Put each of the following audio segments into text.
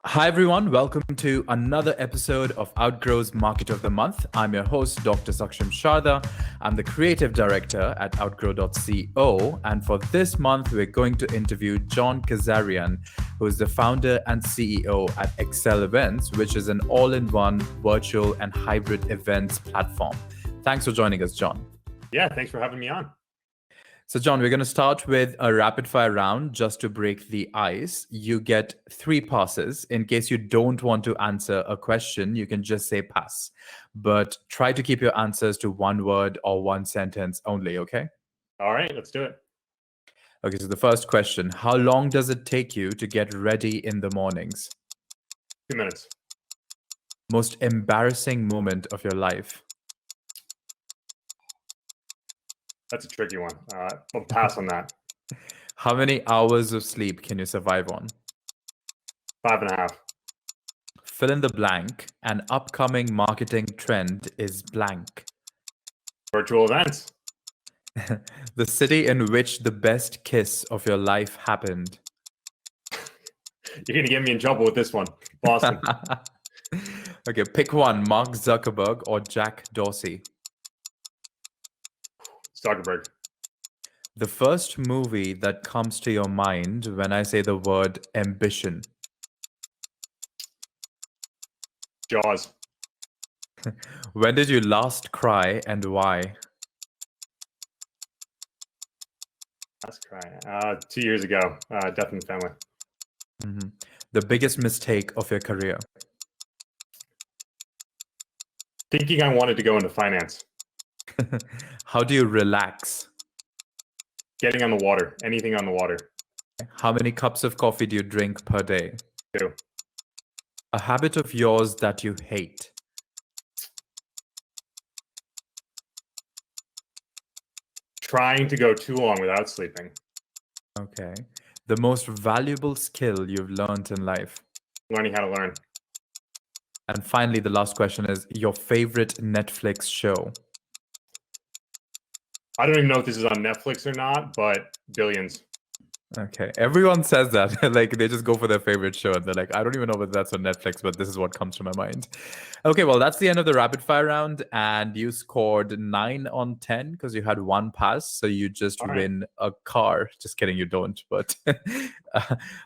Hi, everyone. Welcome to another episode of Outgrow's Market of the Month. I'm your host, Dr. Saksham Sharda. I'm the creative director at outgrow.co. And for this month, we're going to interview Jon Kazarian, who is the founder and CEO at Accelevents, which is an all-in-one virtual and hybrid events platform. Thanks for joining us, Jon. Yeah, thanks for having me on. So, Jon, we're going to start with a rapid fire round just to break the ice. You get 3 passes. In case you don't want to answer a question, you can just say pass. But try to keep your answers to one word or one sentence only, okay? All right, let's do it. Okay, so the first question, how long does it take you to get ready in the mornings? 2 minutes. Most embarrassing moment of your life? That's a tricky one. I'll pass on that. How many hours of sleep can you survive on? 5.5. Fill in the blank. An upcoming marketing trend is blank. Virtual events. The city in which the best kiss of your life happened. You're going to get me in trouble with this one. Boston. Okay, pick one, Mark Zuckerberg or Jack Dorsey. Zuckerberg. The first movie that comes to your mind when I say the word ambition. Jaws. When did you last cry and why? Last cry. 2 years ago. Death in the family. Mm-hmm. The biggest mistake of your career. Thinking I wanted to go into finance. How do you relax? Getting on the water. Anything on the water. How many cups of coffee do you drink per day? 2. A habit of yours that you hate. Trying to go too long without sleeping. Okay. The most valuable skill you've learned in life. Learning how to learn. And finally, the last question is your favorite Netflix show. I don't even know if this is on Netflix or not, but Billions. Okay. Everyone says that. Like, they just go for their favorite show and they're like, I don't even know whether that's on Netflix, but this is what comes to my mind. Okay, well, that's the end of the rapid fire round. And you scored 9 on 10 because you had 1 pass. So you just win a car. Just kidding, you don't. But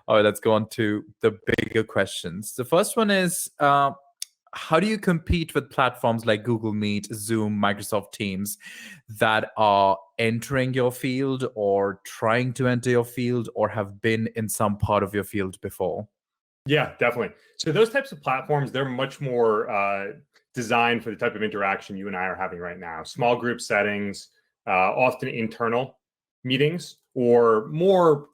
all right, let's go on to the bigger questions. The first one is, how do you compete with platforms like Google Meet, Zoom, Microsoft Teams that are entering your field or trying to enter your field or have been in some part of your field before? Yeah, definitely. So those types of platforms, they're much more designed for the type of interaction you and I are having right now. Small group settings, often internal meetings, or more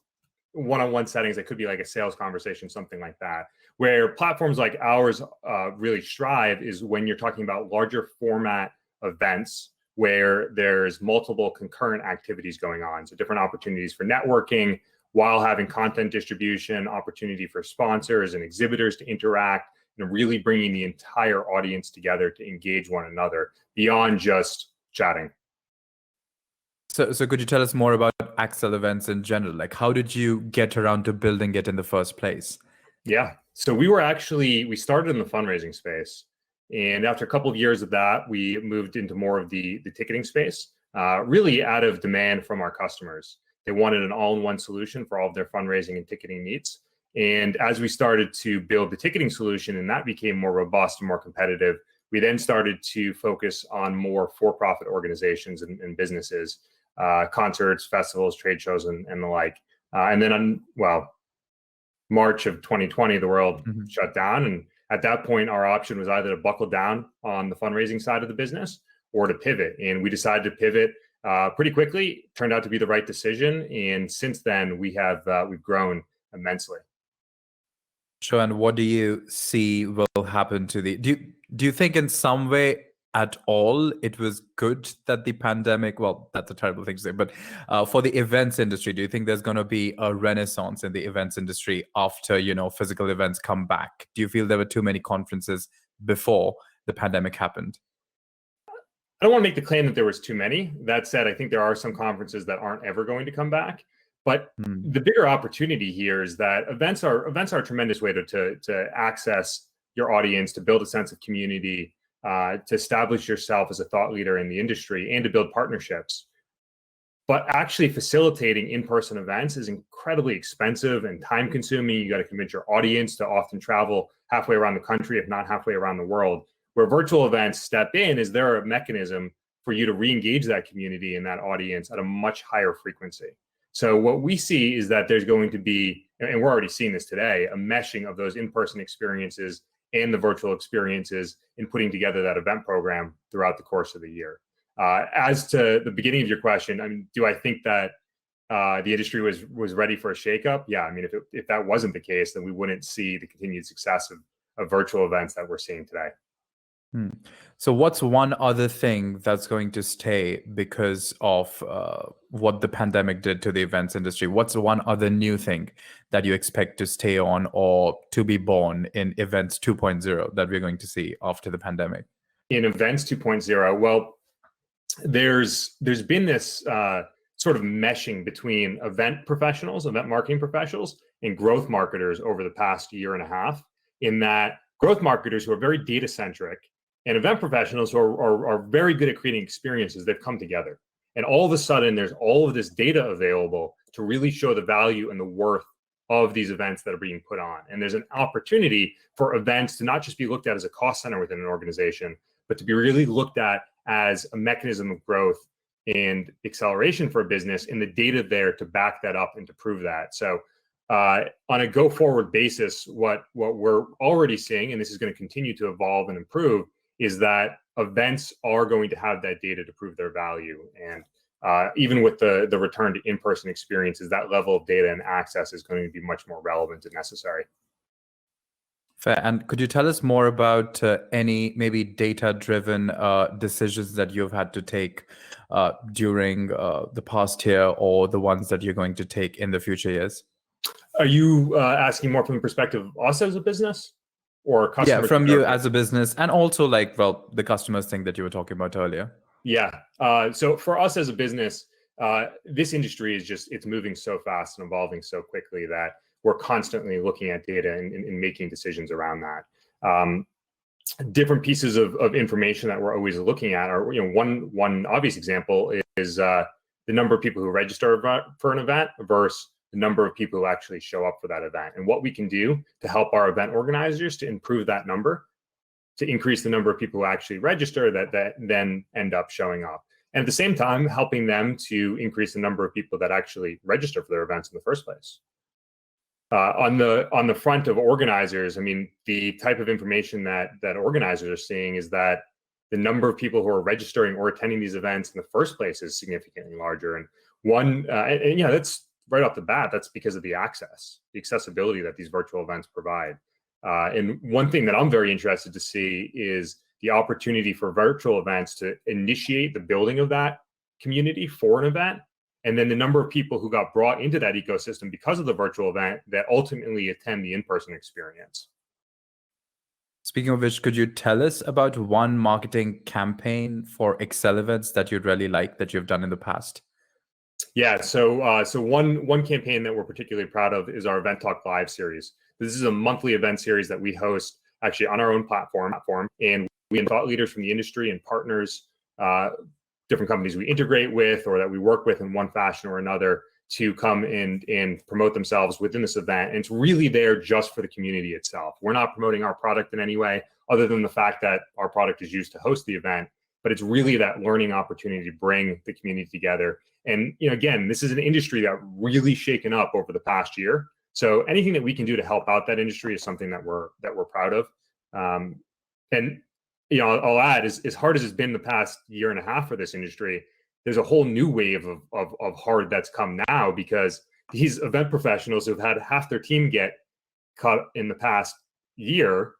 one-on-one settings that could be like a sales conversation, something like that. Where platforms like ours really strive is when you're talking about larger format events where there's multiple concurrent activities going on. So different opportunities for networking while having content distribution, opportunity for sponsors and exhibitors to interact, and really bringing the entire audience together to engage one another beyond just chatting. So could you tell us more about Accelevents in general? Like, how did you get around to building it in the first place? Yeah. So we started in the fundraising space. And after a couple of years of that, we moved into more of the ticketing space, really out of demand from our customers. They wanted an all-in-one solution for all of their fundraising and ticketing needs. And as we started to build the ticketing solution and that became more robust and more competitive, we then started to focus on more for-profit organizations and businesses, concerts, festivals, trade shows, and the like. And then March of 2020, the world shut down. And at that point, our option was either to buckle down on the fundraising side of the business or to pivot. And we decided to pivot pretty quickly. Turned out to be the right decision. And since then, we've grown immensely. Sure. And what do you see will happen to do you think in some way at all it was good that the pandemic, well, that's a terrible thing to say, but for the events industry, do you think there's going to be a renaissance in the events industry after, physical events come back? Do you feel there were too many conferences before the pandemic happened? I don't want to make the claim that there was too many. That said, I think there are some conferences that aren't ever going to come back. But Hmm. the bigger opportunity here is that events are a tremendous way to access your audience, to build a sense of community, to establish yourself as a thought leader in the industry, and to build partnerships. But actually facilitating in-person events is incredibly expensive and time consuming. You got to convince your audience to often travel halfway around the country, if not halfway around the world. Where virtual events step in is there a mechanism for you to re-engage that community and that audience at a much higher frequency. So what we see is that there's going to be, and we're already seeing this today, a meshing of those in-person experiences and the virtual experiences in putting together that event program throughout the course of the year. As to the beginning of your question, I mean, do I think that the industry was ready for a shakeup? Yeah, I mean, if that wasn't the case, then we wouldn't see the continued success of virtual events that we're seeing today. So what's one other thing that's going to stay because of what the pandemic did to the events industry? What's one other new thing that you expect to stay on or to be born in events 2.0 that we're going to see after the pandemic? In events 2.0, well, there's been this sort of meshing between event professionals, event marketing professionals, and growth marketers over the past year and a half, in that growth marketers who are very data centric and event professionals who are very good at creating experiences, they've come together. And all of a sudden, there's all of this data available to really show the value and the worth of these events that are being put on. And there's an opportunity for events to not just be looked at as a cost center within an organization, but to be really looked at as a mechanism of growth and acceleration for a business, and the data there to back that up and to prove that. So on a go forward basis, what we're already seeing, and this is going to continue to evolve and improve, is that events are going to have that data to prove their value. And even with the return to in-person experiences, that level of data and access is going to be much more relevant and necessary. Fair. And could you tell us more about any maybe data-driven decisions that you've had to take during the past year, or the ones that you're going to take in the future years? Are you asking more from the perspective of us as a business, or customers? Yeah, from you as a business, and also like, well, the customers thing that you were talking about earlier. Yeah. So for us as a business, this industry is it's moving so fast and evolving so quickly that we're constantly looking at data and making decisions around that. Different pieces of information that we're always looking at are, one obvious example is the number of people who register for an event versus the number of people who actually show up for that event, and what we can do to help our event organizers to improve that number, to increase the number of people who actually register that then end up showing up. And at the same time, helping them to increase the number of people that actually register for their events in the first place. On the front of organizers, I mean, the type of information that organizers are seeing is that the number of people who are registering or attending these events in the first place is significantly larger. And that's right off the bat, that's because of the accessibility that these virtual events provide. And one thing that I'm very interested to see is the opportunity for virtual events to initiate the building of that community for an event, and then the number of people who got brought into that ecosystem because of the virtual event that ultimately attend the in-person experience. Speaking of which, could you tell us about one marketing campaign for Accelevents that you'd really like that you've done in the past? Yeah, so one campaign that we're particularly proud of is our Event Talk Live series. This is a monthly event series that we host actually on our own platform, and we invite thought leaders from the industry and partners, different companies we integrate with or that we work with in one fashion or another, to come and promote themselves within this event. And it's really there just for the community itself. We're not promoting our product in any way other than the fact that our product is used to host the event, but it's really that learning opportunity to bring the community together. And again, this is an industry that really shaken up over the past year. So anything that we can do to help out that industry is something that we're proud of. And I'll add, as hard as it's been the past year and a half for this industry, there's a whole new wave of hard that's come now, because these event professionals who've had half their team get cut in the past year,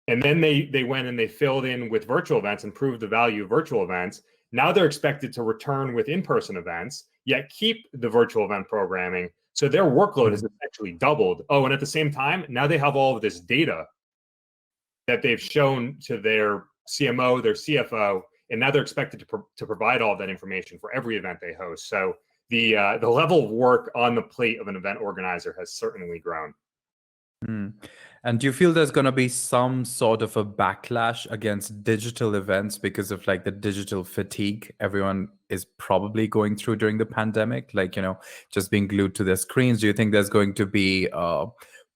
and then they went and they filled in with virtual events and proved the value of virtual events. Now they're expected to return with in-person events, yet keep the virtual event programming. So their workload has essentially doubled. Oh, and at the same time, now they have all of this data that they've shown to their CMO, their CFO, and now they're expected to provide all of that information for every event they host. So the level of work on the plate of an event organizer has certainly grown. And do you feel there's going to be some sort of a backlash against digital events because of like the digital fatigue everyone is probably going through during the pandemic, like, you know, just being glued to their screens? Do you think there's going to be a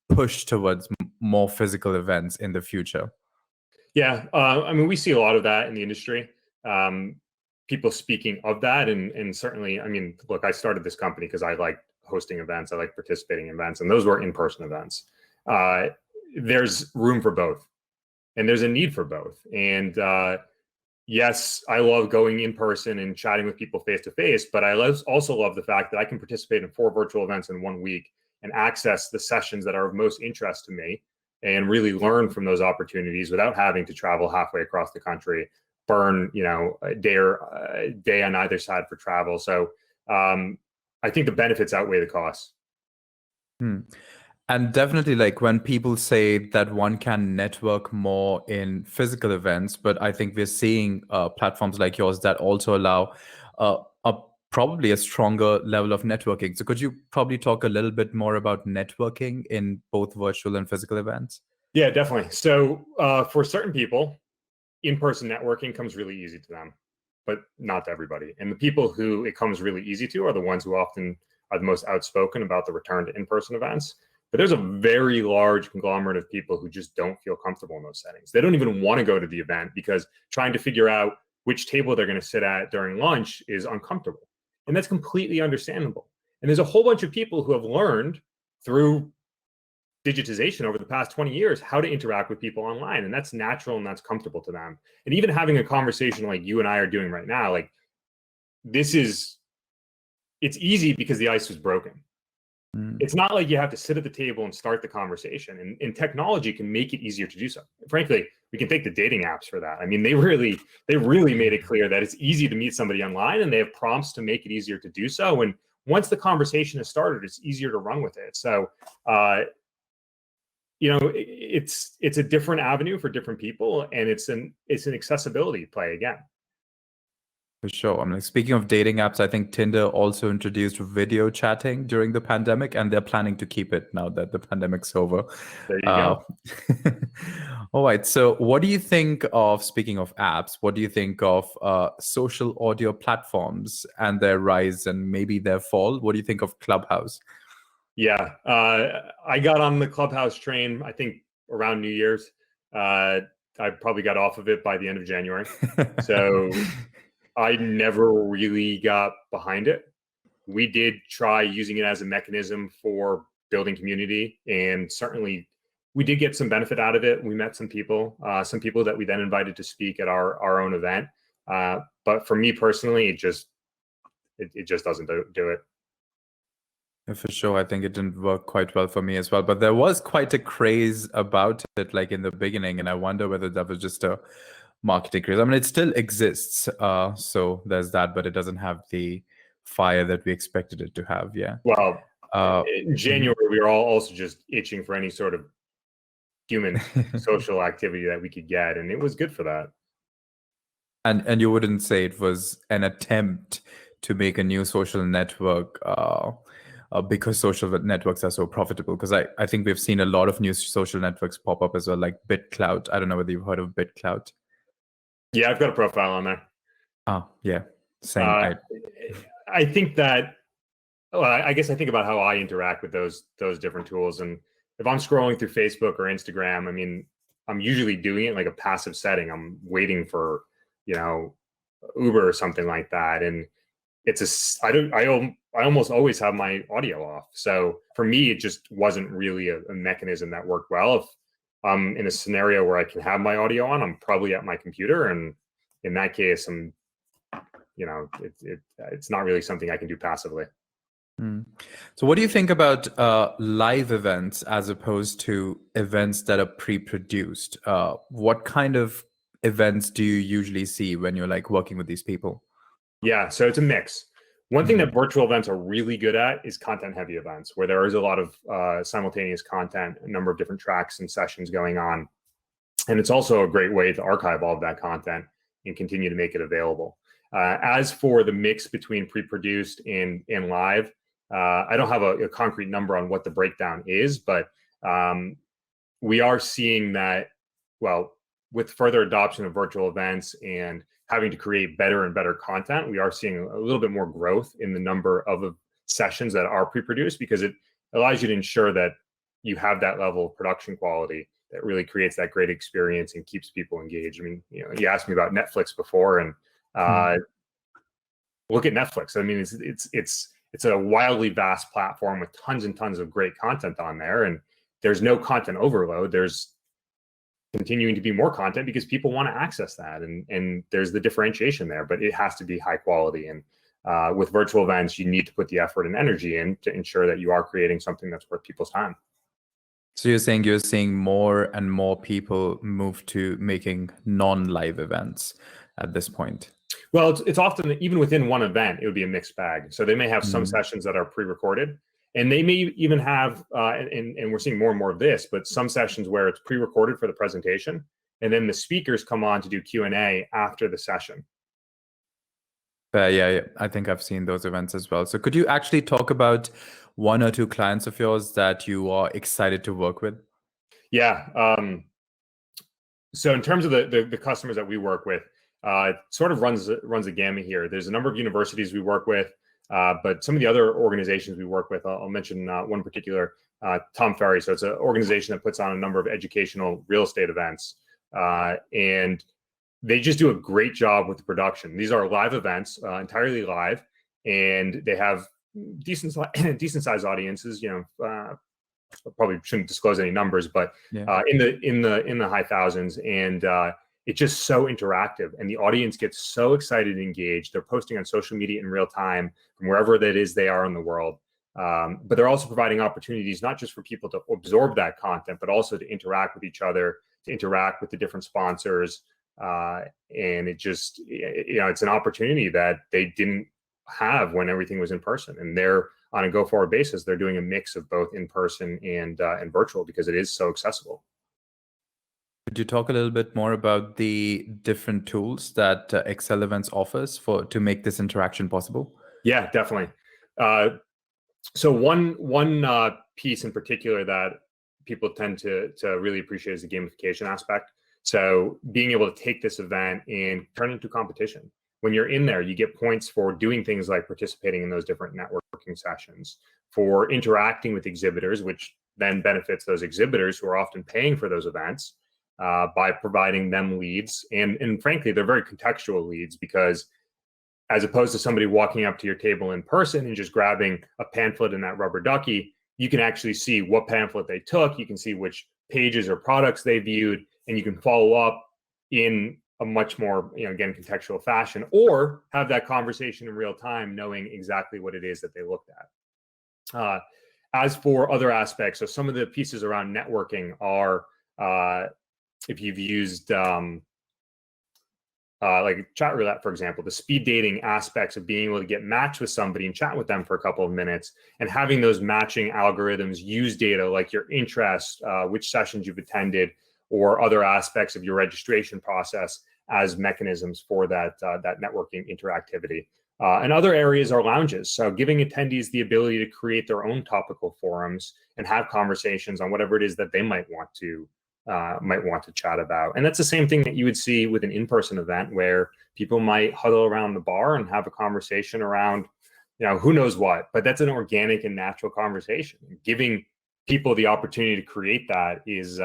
push towards more physical events in the future? Yeah, I mean, we see a lot of that in the industry. People speaking of that, and certainly, I mean, look, I started this company because I like hosting events, I like participating in events, and those were in-person events. There's room for both, and there's a need for both. And yes, I love going in person and chatting with people face to face, but I also love the fact that I can participate in 4 virtual events in 1 week and access the sessions that are of most interest to me and really learn from those opportunities without having to travel halfway across the country, burn, you know, a day on either side for travel. So I think the benefits outweigh the costs. And definitely, like when people say that one can network more in physical events, but I think we're seeing platforms like yours that also allow probably a stronger level of networking. So could you probably talk a little bit more about networking in both virtual and physical events? Yeah, definitely. So for certain people, in-person networking comes really easy to them, but not to everybody. And the people who it comes really easy to are the ones who often are the most outspoken about the return to in-person events. But there's a very large conglomerate of people who just don't feel comfortable in those settings. They don't even want to go to the event because trying to figure out which table they're going to sit at during lunch is uncomfortable. And that's completely understandable. And there's a whole bunch of people who have learned through digitization over the past 20 years how to interact with people online, and that's natural and that's comfortable to them. And even having a conversation like you and I are doing right now, like it's easy because the ice was broken. It's not like you have to sit at the table and start the conversation, and technology can make it easier to do so. Frankly, we can thank the dating apps for that. I mean, they really made it clear that it's easy to meet somebody online, and they have prompts to make it easier to do so. And once the conversation has started, it's easier to run with it. So you know, it's a different avenue for different people, and it's an accessibility play again. For sure. I mean, speaking of dating apps, I think Tinder also introduced video chatting during the pandemic, and they're planning to keep it now that the pandemic's over. There you go. All right. So what do you think of, speaking of apps, what do you think of social audio platforms and their rise and maybe their fall? What do you think of Clubhouse? Yeah, I got on the Clubhouse train, I think around New Year's. I probably got off of it by the end of January. So I never really got behind it. We did try using it as a mechanism for building community, and certainly we did get some benefit out of it. We met some people that we then invited to speak at our own event. But for me personally, it just doesn't do it. For sure. I think it didn't work quite well for me as well, but there was quite a craze about it like in the beginning, and I wonder whether that was just a marketing craze. I mean, it still exists, so there's that, but it doesn't have the fire that we expected it to have. Yeah. Well, in January, we were all also just itching for any sort of human social activity that we could get, and it was good for that. And you wouldn't say it was an attempt to make a new social network because social networks are so profitable? Because I think we've seen a lot of new social networks pop up as well, like BitClout. I don't know whether you've heard of BitClout. Yeah, I've got a profile on there. Oh, yeah, same. I think that, well, I guess I think about how I interact with those different tools. And if I'm scrolling through Facebook or Instagram, I mean, I'm usually doing it like a passive setting. I'm waiting for, you know, Uber or something like that. And I almost always have my audio off. So for me, it just wasn't really a mechanism that worked well. If I'm in a scenario where I can have my audio on, I'm probably at my computer. And in that case, it's not really something I can do passively. So what do you think about live events as opposed to events that are pre-produced? What kind of events do you usually see when you're like working with these people? Yeah, so it's a mix. One thing that virtual events are really good at is content-heavy events, where there is a lot of simultaneous content, a number of different tracks and sessions going on. And it's also a great way to archive all of that content and continue to make it available. As for the mix between pre-produced and live, I don't have a concrete number on what the breakdown is, but we are seeing that, well, with further adoption of virtual events and having to create better and better content, we are seeing a little bit more growth in the number of sessions that are pre-produced, because it allows you to ensure that you have that level of production quality that really creates that great experience and keeps people engaged. I mean, you asked me about Netflix before, and look at Netflix. I mean, it's a wildly vast platform with tons and tons of great content on there, and there's no content overload. There's continuing to be more content because people want to access that, and there's the differentiation there, but it has to be high quality. And with virtual events, you need to put the effort and energy in to ensure that you are creating something that's worth people's time. So you're seeing more and more people move to making non-live events at this point? Well, it's often, even within one event, it would be a mixed bag. So they may have some sessions that are pre-recorded, and they may even have, and we're seeing more and more of this, but some sessions where it's pre-recorded for the presentation, and then the speakers come on to do Q&A after the session. Yeah, I think I've seen those events as well. So could you actually talk about one or two clients of yours that you are excited to work with? Yeah. So in terms of the customers that we work with, it sort of runs a gamut here. There's a number of universities we work with, but some of the other organizations we work with, I'll mention one particular, Tom Ferry. So it's an organization that puts on a number of educational real estate events, and they just do a great job with the production. These are live events, entirely live, and they have decent sized audiences. I probably shouldn't disclose any numbers, but in the high thousands, and it's just so interactive, and the audience gets so excited and engaged. They're posting on social media in real time from wherever that is they are in the world. But they're also providing opportunities not just for people to absorb that content, but also to interact with each other, to interact with the different sponsors. And it's an opportunity that they didn't have when everything was in person. And they're, on a go-forward basis, they're doing a mix of both in person and virtual, because it is so accessible. Could you talk a little bit more about the different tools that Accelevents offers to make this interaction possible? Yeah, definitely. So one piece in particular that people tend to really appreciate is the gamification aspect. So being able to take this event and turn it into competition. When you're in there, you get points for doing things like participating in those different networking sessions, for interacting with exhibitors, which then benefits those exhibitors who are often paying for those events by providing them leads. And frankly, they're very contextual leads, because as opposed to somebody walking up to your table in person and just grabbing a pamphlet and that rubber ducky, you can actually see what pamphlet they took. You can see which pages or products they viewed, and you can follow up in a much more, again, contextual fashion, or have that conversation in real time, knowing exactly what it is that they looked at. As for other aspects, so some of the pieces around networking are, if you've used like chat roulette, for example, the speed dating aspects of being able to get matched with somebody and chat with them for a couple of minutes, and having those matching algorithms use data like your interests, which sessions you've attended, or other aspects of your registration process as mechanisms for that networking interactivity. And other areas are lounges. So giving attendees the ability to create their own topical forums and have conversations on whatever it is that they might want to chat about. And that's the same thing that you would see with an in-person event, where people might huddle around the bar and have a conversation around, who knows what, but that's an organic and natural conversation. Giving people the opportunity to create that is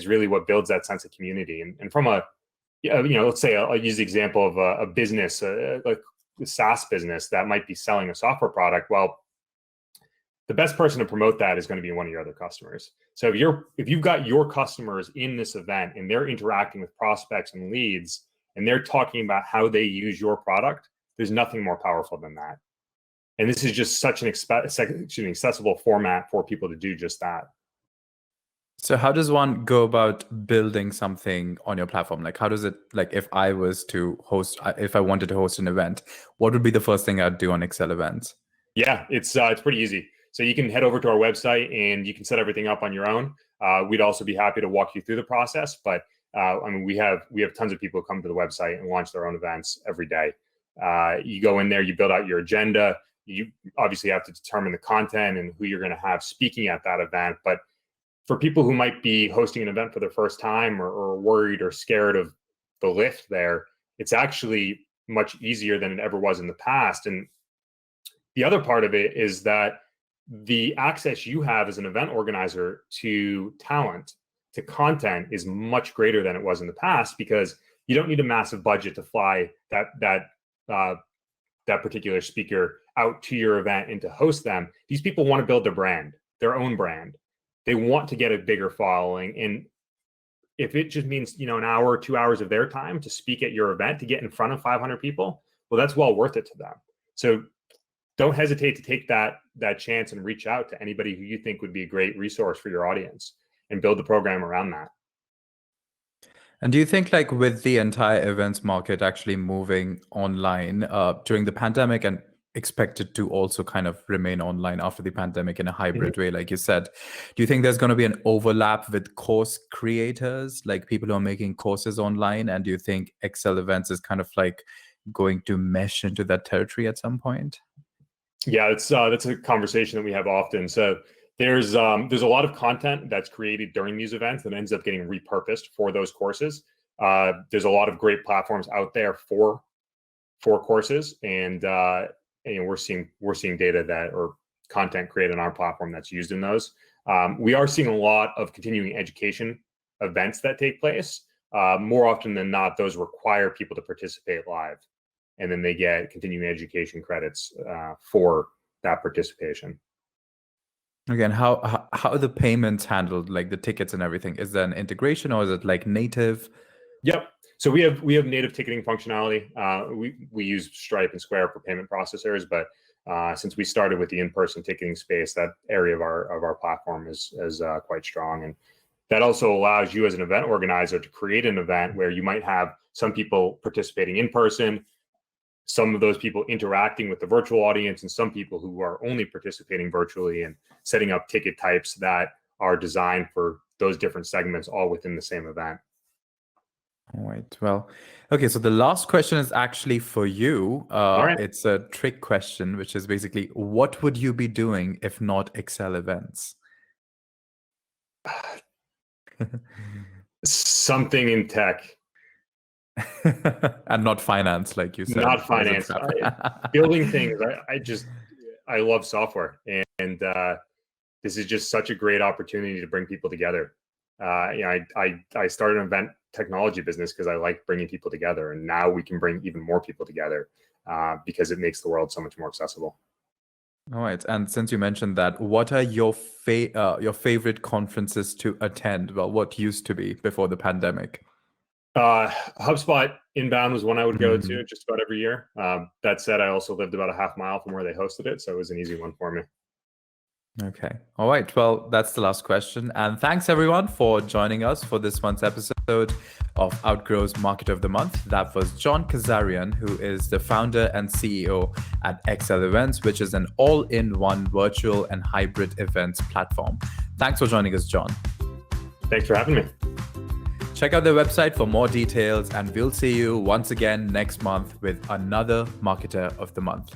really what builds that sense of community. And from a, let's say I'll use the example of a business, like a SaaS business that might be selling a software product. Well, the best person to promote that is going to be one of your other customers. So if you've got your customers in this event and they're interacting with prospects and leads, and they're talking about how they use your product, there's nothing more powerful than that. And this is just such an accessible format for people to do just that. So how does one go about building something on your platform? Like, how does it, like, if I wanted to host an event, what would be the first thing I'd do on Accelevents? Yeah, it's pretty easy. So you can head over to our website and you can set everything up on your own. We'd also be happy to walk you through the process, but we have tons of people who come to the website and launch their own events every day. You go in there, you build out your agenda. You obviously have to determine the content and who you're going to have speaking at that event. But for people who might be hosting an event for the first time, or worried or scared of the lift there, it's actually much easier than it ever was in the past. And the other part of it is that the access you have as an event organizer to talent, to content, is much greater than it was in the past, because you don't need a massive budget to fly that particular speaker out to your event and to host them. These people want to build their brand, their own brand. They want to get a bigger following. And if it just means, an hour or 2 hours of their time to speak at your event, to get in front of 500 people, well, that's well worth it to them. So don't hesitate to take that chance and reach out to anybody who you think would be a great resource for your audience, and build the program around that. And do you think, like, with the entire events market actually moving online during the pandemic, and expected to also kind of remain online after the pandemic in a hybrid way, like you said, do you think there's going to be an overlap with course creators, like people who are making courses online? And do you think Accelevents is kind of like going to mesh into that territory at some point? Yeah, that's a conversation that we have often. So there's a lot of content that's created during these events that ends up getting repurposed for those courses. There's a lot of great platforms out there for courses, and we're seeing data that, or content created on our platform that's used in those. We are seeing a lot of continuing education events that take place. More often than not, those require people to participate live, and then they get continuing education credits for that participation. Again, how are the payments handled, like the tickets and everything? Is there an integration, or is it like native? Yep. So we have native ticketing functionality. We use Stripe and Square for payment processors, but since we started with the in-person ticketing space, that area of our platform is quite strong. And that also allows you as an event organizer to create an event where you might have some people participating in person, some of those people interacting with the virtual audience, and some people who are only participating virtually, and setting up ticket types that are designed for those different segments, all within the same event. All right. Well, okay. So the last question is actually for you. right. It's a trick question, which is basically, what would you be doing if not Accelevents? Something in tech. And not finance, like you said. Not finance. Building things. I love software, and this is just such a great opportunity to bring people together. I started an event technology business because I like bringing people together, and now we can bring even more people together because it makes the world so much more accessible. All right. And since you mentioned that, what are your favorite conferences to attend? Well, what used to be before the pandemic? HubSpot Inbound was one I would go to just about every year. That said, I also lived about a half mile from where they hosted it, so it was an easy one for me. Okay. All right. Well, that's the last question. And thanks everyone for joining us for this month's episode of Outgrow's Marketer of the Month. That was Jon Kazarian, who is the founder and CEO at Accelevents, which is an all-in-one virtual and hybrid events platform. Thanks for joining us, Jon. Thanks for having me. Check out their website for more details, and we'll see you once again next month with another Marketer of the Month.